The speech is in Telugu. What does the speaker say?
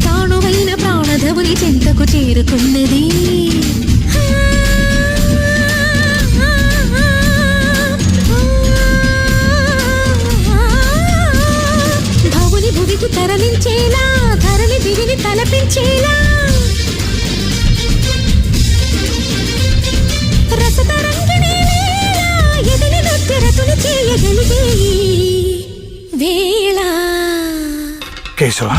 తానువైన ప్రాణధవుని చెంతకు చేరుకున్నది. భవుని భువికి తరలించేలా, ధరణి దివిని తలపించేలా రసతరంగిణి వేళ ఎదిని నృత్యరతులు చేయగలిగే వేళ. కేశవ